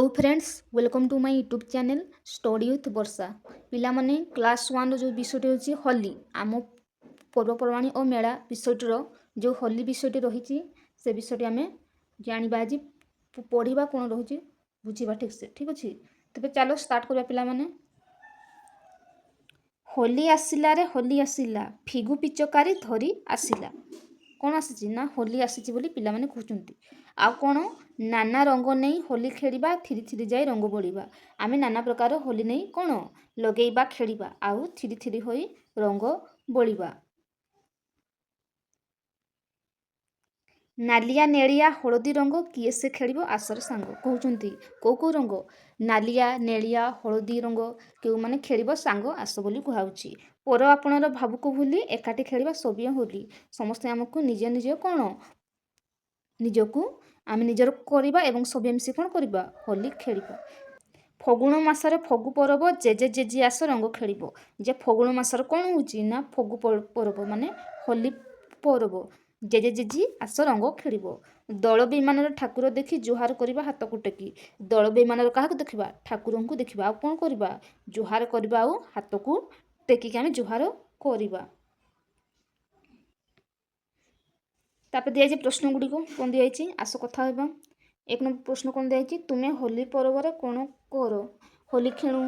Hello friends, welcome to my YouTube channel study with Varsha. पिला माने class 1 जो विषयटी होची होली आम पर्वपर्वाणी और मेला विषयटीर जो होली विषयटी रही से विषयटी आम जाना आज पढ़ा कौन रही बुझा ठीक से ठीक अच्छे। तेज चलो स्टार्ट करवा पिला माने। होली आसिला रे होली आसिला फिगु पिचकारी धरी आसिला। कौन आसी ना होली आसी बोली पिला माने कहते आउ कौन नाना रंग नहीं होली खेलिबा थिरी थिरी जाए रंग बोलिबा। आमे नाना प्रकार होली नहीं कौन लगेइबा खेलिबा आउ थिरी थिरी होई रंग बोलिबा। नालिया नेलिया हलदी रंग किए से खेलिबो आसर सांग कहउचंती को को रंग नालिया नेलिया हलदी रंग केउ माने खेलिबो सांग आस बोली कुहाउची। पर आपणर भावुक भूली एकाठी खेलिबा सबिय होली समस्त आमको निज निज कौन निजकू आम निजर करवा एवं सभी मिसी कौन करवा होली खेलिबा। फगुण मासरे फगु परब जेजे जेजी आस रंग खेलिबो। जे फगुण मासर कौन होची ना फगु परब माने होली परब जेजे जेजी आस रंग खेलिबो। दल बेमान ठाकुर देखी जुहार करवा हाथ को टेकी। दल बेमान क्या देखा ठाकुर को देखा आ कौन करवा जुहार करवा आ हाथ को टेकिक आम जुहार करवा। तापर दिया प्रश्न गुड़िक कौन दिखाई आस कथा होगा। एक नंबर प्रश्न कौन दिखाई तुम्हें होली पर्व कौन कर होली खेणु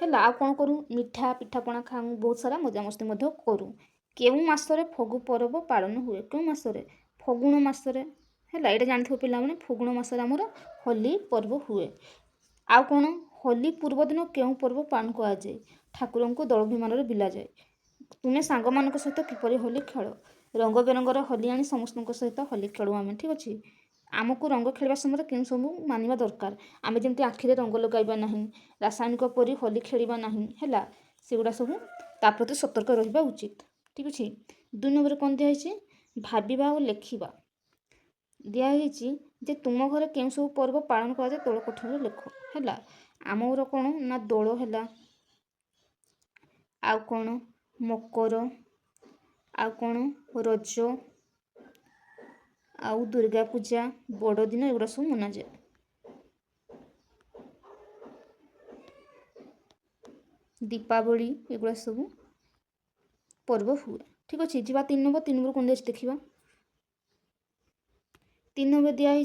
है आ कौन करूँ मिठा पिठापଣା खाऊँ बहुत सारा मजामस्ती करूँ। केउ मासरे फगु पर्व पालन हुए क्यों मासरे फगुण मासरे है यहाँ जानते पिला माने फगुण मासरे आमर होली पर्व हुए। आउ कौन होली पूर्व दिन केउ पर्व पालन कराए ठाकुर को दल विमान बिला जाए। तुम्हें सांग मान सहित किपरि होली खेल रंग बेरंगर होली आनी समस्त सहित होली खेलु आम ठीक अच्छे। आमको रंग खेलवा समय क्यों सब मानवा दरकार आम जमी आखिरे रंग लगाइबा ना रासायनिक परी होली खेलवा ना है सेगुड़ा सब ता प्रति सतर्क रहा उचित ठीक अच्छे। 2 नंबर कौन दिखाई भाविबा और लेखिबा दिखाई जे तुम घर क्यों सब पर्व पालन कराए दोल कठिन लेख है आमर कौन ना दोल है आउ कौन मकर आउ कौन रज आउ दुर्गा पूजा बड़ दिन एगुड़ा सब मना जाए। दीपावली एगुड़ा सब पर्व हुए ठीक अच्छे। जी 3 नंबर कौन दिखाई देखा 3 नंबर दिखाई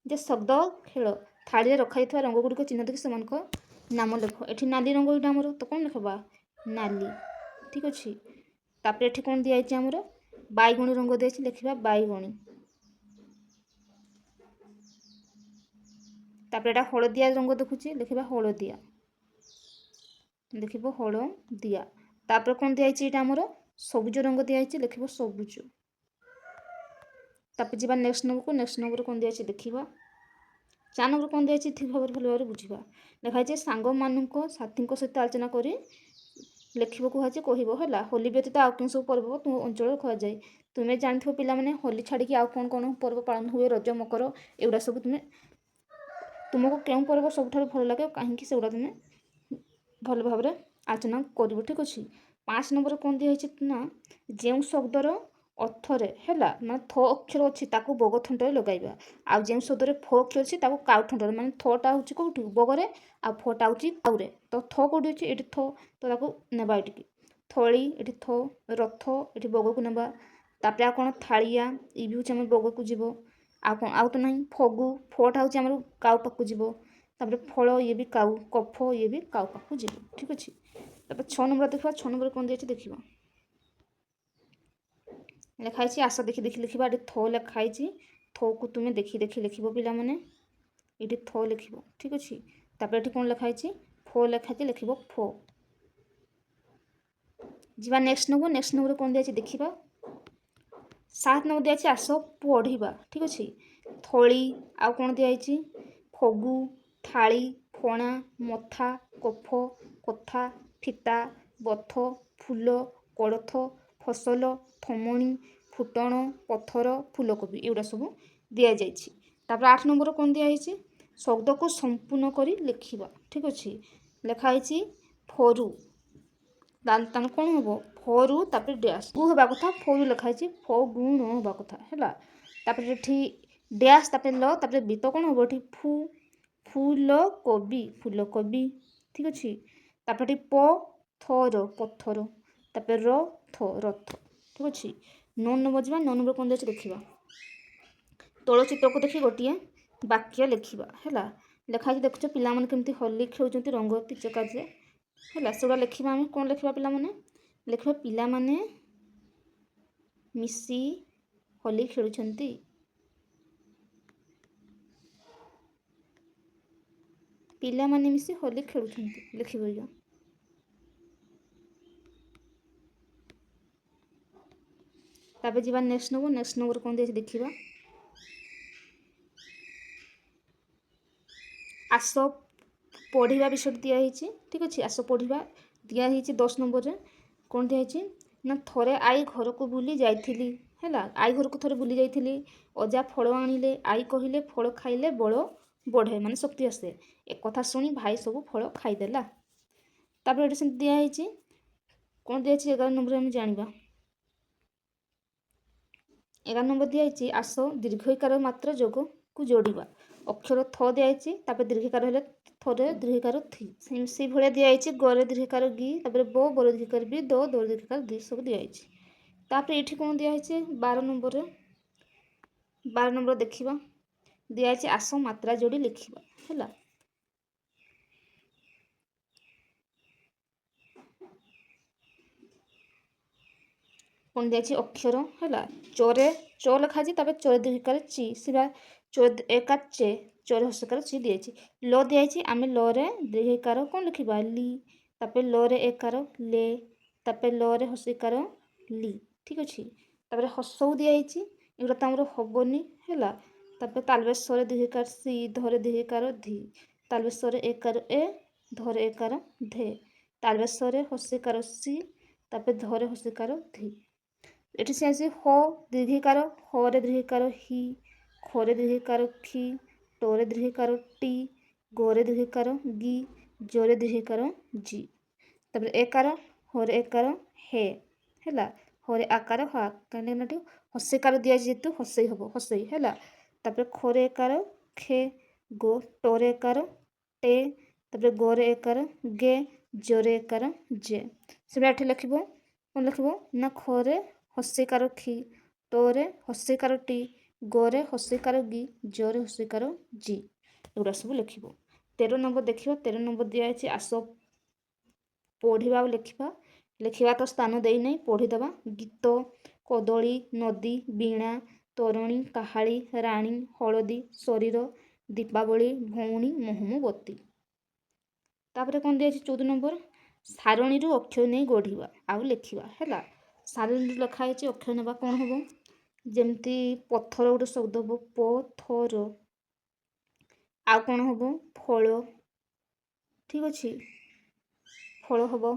जे शब्द खेल थाली रखा रंग गुड़िक चिन्ह देखिए से नाम लेख। एठी नाली रंग यहाँ आमर तो कौन लिखा नाली ठीक अच्छे। तापर एठी कौन दिखाई आमर बैगणी रंग दिखाई लिखा बैगणी। तापर एटा हलदिया रंग देखुची लिखा हलदिया लिखिबो हलदिया। तापर कौन दिखाई यहाँ आमर सबुज रंग दिखाई लिखिबो सबुज। तापर जी नेक्स्ट नंबर कौन दिखाई देखा 4 नंबर कौन दिखाई ठीक भाव भल भाव बुझा लिखाई सांग मानुक साथी सहित आलोचना कर लेखिबो कहुचे कहला होली व्यतीत आउ क्यों सब पर्व तुम अंचल खुआए। तुम्हें जानते पिला माने होली छाड़ी आउ कौन कौन पर्व पालन हुए रज मकर एगुड़ा सब तुम्हें तुमको क्यों पर्व सब भल लगे कहीं से तुम्हें भल भाव आलोचना कर ठीक अच्छे। 5 नंबर कौन दिखाई ना जो शब्दर अर्थरे है मैं थ अक्षर अच्छी बग थंटे लगाइबा आउ जो शब्द फ अक्षर अच्छी काउ थंटे माने थटा हूँ कौटी बगरे आ फटा हूँ काउरे तो थ कौटी अच्छे ये थ तो नेबा ये थली ये थ रथ ये बग को नेबा। तापर आ कौन थालिया ये भी हूँ बग को जीव आ कौन आउ तो ना फगु फटा हूँ आम काउ पाक जीव। तापर फल ये भी काउ कफ ये भी काउ पाक जीव ठीक अच्छे। तापर 6 नंबर देखा 6 नंबर कौन दिखाई देखा लिखाई आस देखी देखी लिखा ये थ लिखाई थ को तुम्हें देखी देखी लिख पिला माने ये थ लिख ठीक अच्छे। तापर ये कौन लिखाई फ लिखाई लिख फ। जी नेक्स्ट नंबर कौन दिखाई देखा 7 नंबर दिखाई आस पढ़ा ठीक अच्छे। थली आउ कौन दिखाई फगु थाली फणा मथा कफ कथा फिता बथ फूल कड़थ फसल थमणी फुटण पथर फूलकोबी एगुड़ा सब दि जाइए। तापर 8 नंबर कौन दिखाई शब्द को संपूर्ण कर लिखा ठीक अच्छे लिखाई फरु कौन हम फरु तापर डैश गु हवा कथा फरु लिखाई फगुण हवा कथा है। तापर ये डैश तापर ल तापर बीत कौन हम ये फू ଫୁଲକୋବି ଫୁଲକୋବି ଠିକ୍ ଅଛି। ତାପରେ ପଥର ପଥର, ତାପରେ ରଥ ରଥ ଠିକ୍ ଅଛି। 9 ନମ୍ବର ଯିବା। 9 ନମ୍ବର କ'ଣ ଅଛି ଦେଖିବା। ତଳ ଚିତ୍ରକୁ ଦେଖି ଗୋଟିଏ ବାକ୍ୟ ଲେଖିବା ହେଲା। ଲେଖା ହେଇଛି ଦେଖୁଛ ପିଲାମାନେ କେମିତି ହୋଲି ଖେଳୁଛନ୍ତି ରଙ୍ଗ ପିଚକାରିରେ ହେଲା। ସେଗୁଡ଼ା ଲେଖିବା। ଆମେ କ'ଣ ଲେଖିବା ପିଲାମାନେ? ଲେଖିବା ପିଲାମାନେ ମିଶି ହୋଲି ଖେଳୁଛନ୍ତି। ପିଲାମାନେ ମିଶି ହୋଲି ଖେଳୁଛନ୍ତି ଲେଖିବ। ତାପରେ ଯିବା ନେକ୍ସଟ ନମ୍ବର। ନେକ୍ସଟ ନମ୍ବର କ'ଣ ଦିଆଯାଇଛି ଦେଖିବା। ଆସ ପଢ଼ିବା ବିଷୟରେ ଦିଆହେଇଛି ଠିକ୍ ଅଛି। ଆସ ପଢ଼ିବା ଦିଆହେଇଛି 10 ନମ୍ବରରେ। କ'ଣ ଦିଆହେଇଛି ନା ଥରେ ଆଈ ଘରକୁ ବୁଲି ଯାଇଥିଲି ହେଲା। ଆଈ ଘରକୁ ଥରେ ବୁଲି ଯାଇଥିଲି। ଅଜା ଫଳ ଆଣିଲେ। ଆଈ କହିଲେ ଫଳ ଖାଇଲେ ବଳ ବଢ଼େ ମାନେ ଶକ୍ତି ଆସେ। ଏକଥା ଶୁଣି ଭାଇ ସବୁ ଫଳ ଖାଇଦେଲା। ତାପରେ ଏଠି ସେମିତି ଦିଆହେଇଛି। କ'ଣ ଦିଆହେଇଛି 11 ନମ୍ବରରେ ଆମେ ଜାଣିବା। 11 ନମ୍ବର ଦିଆହେଇଛି ଆସ ଦୀର୍ଘଇକାର ମାତ୍ର ଯୋଗକୁ ଯୋଡ଼ିବା। ଅକ୍ଷର ଥ ଦିଆହେଇଛି। ତାପରେ ଦୀର୍ଘିକାର ହେଲେ ଥରେ ଦୀର୍ଘିକାର ଥି। ସେଇଭଳିଆ ଦିଆହେଇଛି ଗରେ ଦୀର୍ଘିକାର ଗି, ତାପରେ ବରେ ଦୀର୍ଘିକାର ବି, ଦରେ ଦୀର୍ଘିକାର ଦି ସବୁ ଦିଆହେଇଛି। ତାପରେ ଏଠି କ'ଣ ଦିଆହେଇଛି 12 ନମ୍ବରରେ। 12 ନମ୍ବର ଦେଖିବା। ଦିଆହେଇଛି ଆସ ମାତ୍ରା ଯୋଡ଼ି ଲେଖିବା ହେଲା। କ'ଣ ଦିଆହେଇଛି ଅକ୍ଷର ହେଲା। ଚରେ ଚ ଲେଖାଯାଇଛି। ତାପରେ ଚରେ ଦୀର୍ଘିକାର ଚି, ସେଟା ଏକା ଚେ, ଚରେ ହସକାର ଚି ଦିଆଯାଇଛି। ଲ ଦିଆଯାଇଛି। ଆମେ ଲରେ ଦୀର୍ଘିକାର କ'ଣ ଲେଖିବା ଲି, ତାପରେ ଲରେ ଏକାର ଲେ, ତାପରେ ଲରେ ହସିକାର ଲି ଠିକ୍ ଅଛି। ତାପରେ ହସଉ ଦିଆହେଇଛି। ଏଗୁଡ଼ା ତ ଆମର ହବନି ହେଲା। ତାପରେ ତାଲବେଶରେ ଦୀର୍ଘିକାର ସି, ଧରେ ଦୀର୍ଘିକାର ଧି, ତାଲବେଶରେ ଏକାର ଏ, ଧରେ ଏକାର ଧେ, ତାଲବେଶରେ ହସିକାର ସି, ତାପରେ ଧରେ ହସିକାର ଧି। ଏଠି ସେ ଆସି ହ ଦୀର୍ଘିକାର, ହରେ ଦୀର୍ଘିକାର ହି, ଖରେ ଦୀର୍ଘିକାର ଖି, ଟରେ ଦୀର୍ଘିକାର ଟି, ଗରେ ଦୀର୍ଘିକାର ଗି, ଜରେ ଦୀର୍ଘିକାର ଜି। ତାପରେ ଏକାର ହରେ ଏକାର ହେ ହେଲା। ହରେ ଆକାର ହା, କାହିଁକିନା ଏଠି ହସେଇକାର ଦିଆଯାଇଛି ଯେହେତୁ ହସେଇ ହବ ହସେଇ ହେଲା। ତାପରେ ଖରେ ଏକାର ଖେ, ଗୋ ଟରେ ଏକାର ଟେ, ତାପରେ ଗରେ ଏକାର ଗେ, ଜରେ ଏକାର ଜେ। ସେଟା ଏଠି ଲେଖିବ। କ'ଣ ଲେଖିବ ନା ଖରେ ହସେଇକାର ଖି, ଟରେ ହସେଇକାର ଟି, ଗରେ ହସେଇକାର ଗି, ଜରେ ହସେଇକାର ଜି। ଏଗୁଡ଼ା ସବୁ ଲେଖିବ। 13 ନମ୍ବର ଦେଖିବା। 13 ନମ୍ବର ଦିଆହେଇଛି ଆସ ପଢ଼ିବା ଆଉ ଲେଖିବା। ଲେଖିବା ତ ସ୍ଥାନ ଦେଇନାହିଁ, ପଢ଼ିଦେବା। ଗୀତ, କଦଳୀ, ନଦୀ, ବୀଣା, ତରଣୀ, କାହାଳୀ, ରାଣୀ, ହଳଦୀ, ଶରୀର, ଦୀପାବଳି, ଭଉଣୀ, ମହମବତୀ। ତାପରେ କ'ଣ ଦିଆଯାଇଛି 14 ନମ୍ବର। ସାରଣୀରୁ ଅକ୍ଷର ନେଇ ଗଢ଼ିବା ଆଉ ଲେଖିବା ହେଲା। ସାରଣୀରୁ ଲେଖା ହେଇଛି ଅକ୍ଷର ନେବା କ'ଣ ହେବ। ଯେମିତି ପଥର ଗୋଟେ ଶବ୍ଦ ହେବ ପଥର। ଆଉ କ'ଣ ହେବ ଫଳ ଠିକ୍ ଅଛି। ଫଳ ହେବ।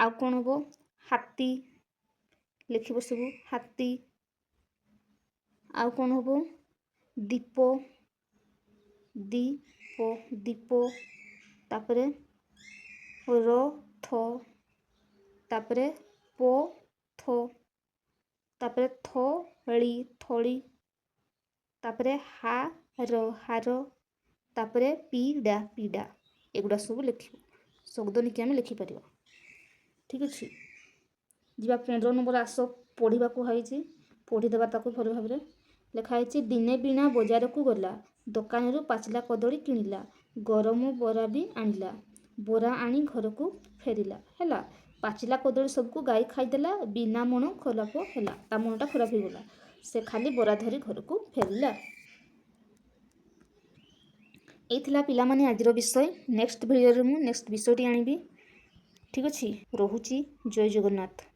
ଆଉ କ'ଣ ହେବ ହାତୀ ଲେଖିବ ସବୁ ହାତୀ। ଆଉ କ'ଣ ହେବ ଦୀପ ଦୀପ ଦୀପ। ତାପରେ ରଥ, ତାପରେ ପଥ, ତାପରେ ଥଳି ଥଳି, ତାପରେ ହାର ହାର, ତାପରେ ପିଡ଼ା ପିଡ଼ା। ଏଗୁଡ଼ା ସବୁ ଲେଖିବ। ଶବ୍ଦ ନେଇକି ଆମେ ଲେଖିପାରିବା ଠିକ୍ ଅଛି। ଯିବା 15 ନମ୍ବର ଆସ ପଢ଼ିବାକୁ ହେଇଛି। ପଢ଼ିଦେବା ତାକୁ ଭଲ ଭାବରେ। ଲେଖା ହେଇଛି ଦିନେ ବୀଣା ବଜାରକୁ ଗଲା, ଦୋକାନରୁ ପାଚିଲା କଦଳୀ କିଣିଲା, ଗରମ ବରା ବି ଆଣିଲା, ବରା ଆଣି ଘରକୁ ଫେରିଲା ହେଲା। ପାଚିଲା କଦଳୀ ସବୁକୁ ଗାଈ ଖାଇଦେଲା। ବିନା ମଣ ଖରାପ ହେଲା, ତା ମଣଟା ଖରାପ ହେଇଗଲା। ସେ ଖାଲି ବରା ଧରି ଘରକୁ ଫେରିଲା। ଏଇ ଥିଲା ପିଲାମାନେ ଆଜିର ବିଷୟ। ନେକ୍ସଟ ଭିଡ଼ିଓରେ ମୁଁ ନେକ୍ସଟ ବିଷୟଟି ଆଣିବି ଠିକ୍ ଅଛି। ରହୁଛି। ଜୟ ଜଗନ୍ନାଥ।